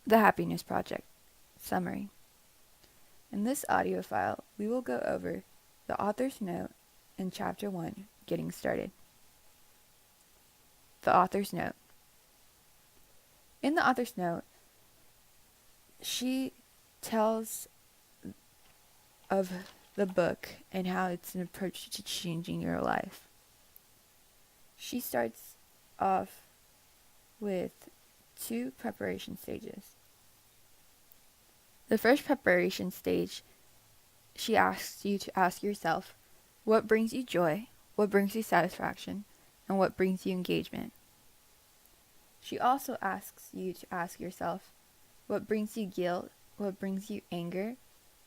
The Happiness Project. Summary. In this audio file, we will go over the author's note in Chapter 1, Getting Started. The author's note. In the author's note, she tells of the book and how it's an approach to changing your life. She starts off with 2 preparation stages. The first preparation stage, she asks you to ask yourself, what brings you joy, what brings you satisfaction, and what brings you engagement? She also asks you to ask yourself, what brings you guilt, what brings you anger,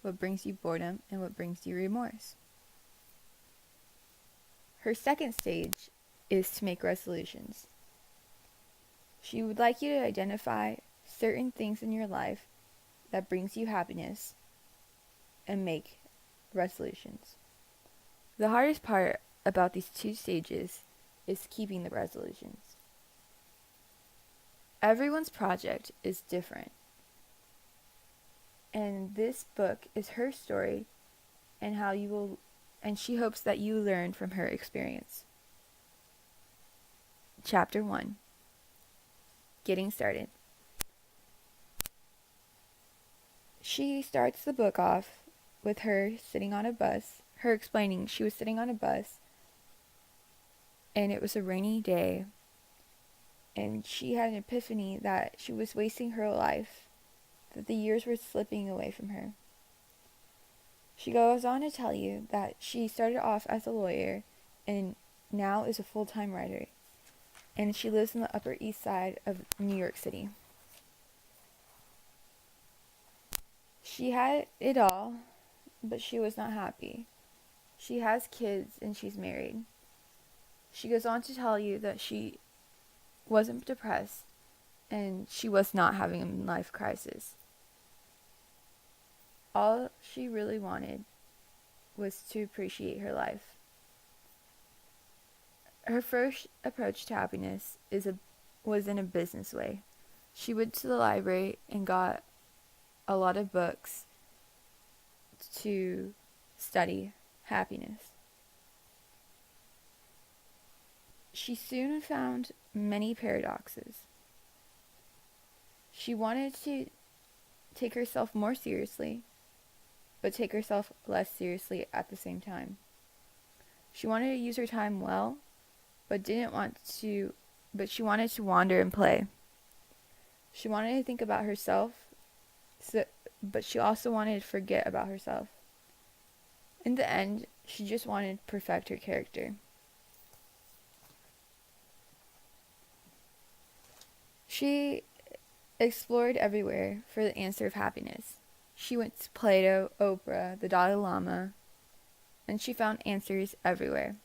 what brings you boredom, and what brings you remorse? Her second stage is to make resolutions. She would like you to identify certain things in your life that brings you happiness and make resolutions. The hardest part about these 2 stages is keeping the resolutions. Everyone's project is different, and this book is her story and she hopes that you learn from her experience. Chapter 1. Getting Started. She starts the book off with her sitting on a bus, her explaining she was sitting on a bus and it was a rainy day and she had an epiphany that she was wasting her life, that the years were slipping away from her. She goes on to tell you that she started off as a lawyer and now is a full-time writer, and she lives in the Upper East Side of New York City. She had it all, but she was not happy. She has kids and she's married. She goes on to tell you that she wasn't depressed and she was not having a midlife crisis. All she really wanted was to appreciate her life. Her first approach to happiness was in a business way. She went to the library and got a lot of books to study happiness. She soon found many paradoxes. She wanted to take herself more seriously, but take herself less seriously at the same time. She wanted to use her time well, but she wanted to wander and play. She wanted to think about herself, but she also wanted to forget about herself. In the end, she just wanted to perfect her character. She explored everywhere for the answer of happiness. She went to Plato, Oprah, the Dalai Lama, and she found answers everywhere.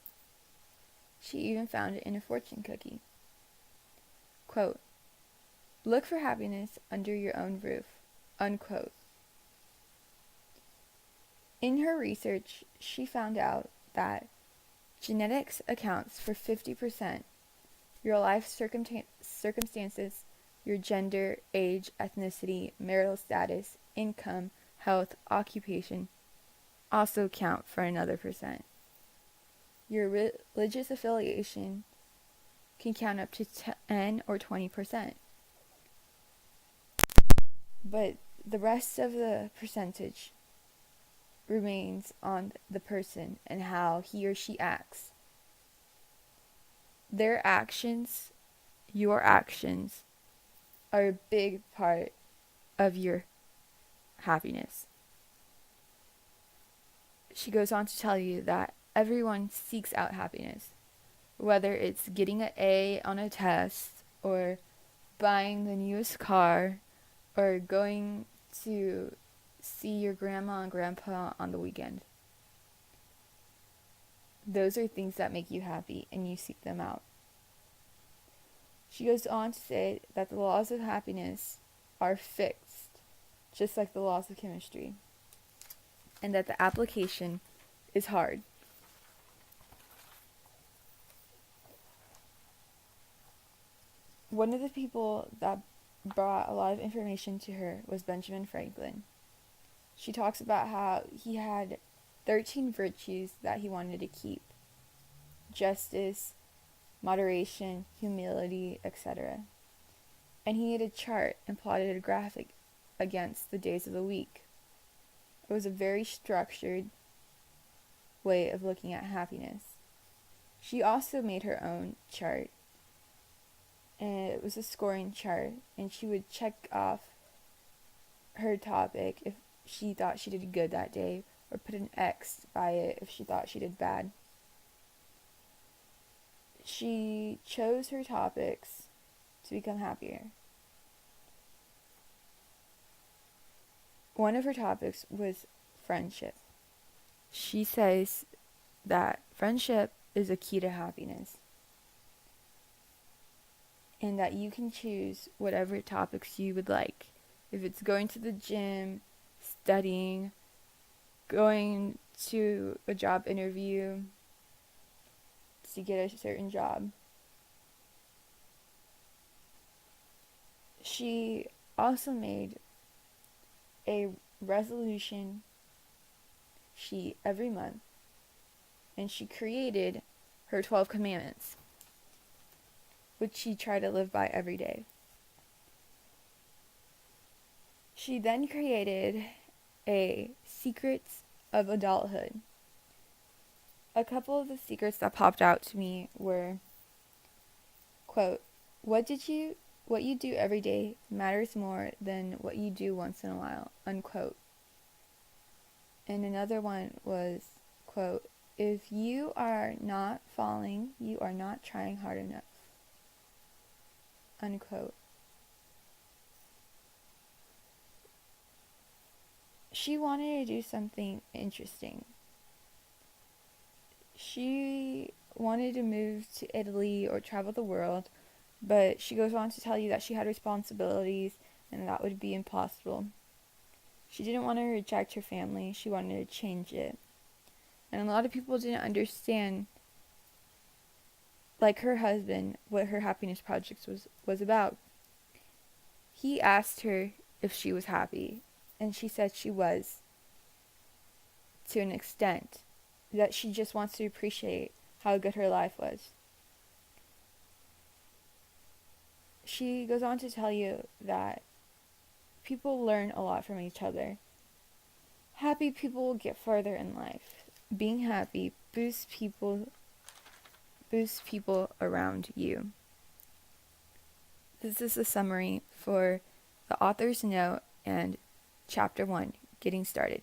She even found it in a fortune cookie. Quote, "Look for happiness under your own roof." Unquote. In her research, she found out that genetics accounts for 50%, your life circumstances, your gender, age, ethnicity, marital status, income, health, occupation also count for another percent. Your religious affiliation can count up to 10 or 20%. But the rest of the percentage remains on the person and how he or she acts. Their actions, your actions, are a big part of your happiness. She goes on to tell you that everyone seeks out happiness, whether it's getting an A on a test, or buying the newest car, or going to see your grandma and grandpa on the weekend. Those are things that make you happy and you seek them out. She goes on to say that the laws of happiness are fixed, just like the laws of chemistry, and that the application is hard. One of the people that brought a lot of information to her was Benjamin Franklin. She talks about how he had 13 virtues that he wanted to keep: justice, moderation, humility, etc. And he made a chart and plotted a graphic against the days of the week. It was a very structured way of looking at happiness. She also made her own chart, and it was a scoring chart, and she would check off her topic if she thought she did good that day, or put an X by it if she thought she did bad. She chose her topics to become happier. One of her topics was friendship. She says that friendship is a key to happiness, and that you can choose whatever topics you would like. If it's going to the gym, studying, going to a job interview to get a certain job. She also made a resolution sheet every month, and she created her 12 commandments, which she tried to live by every day. She then created a secrets of adulthood. A couple of the secrets that popped out to me were, quote, what you do every day matters more than what you do once in a while, unquote. And another one was, quote, if you are not falling, you are not trying hard enough, unquote. She wanted to do something interesting. She wanted to move to Italy or travel the world, but she goes on to tell you that she had responsibilities and that would be impossible. She didn't want to reject her family, she wanted to change it. And a lot of people didn't understand, like her husband, what her happiness project was about. He asked her if she was happy, and she said she was, to an extent, that she just wants to appreciate how good her life was. She goes on to tell you that people learn a lot from each other. Happy people will get further in life. Being happy boosts people around you. This is a summary for the author's note and chapter 1, getting started.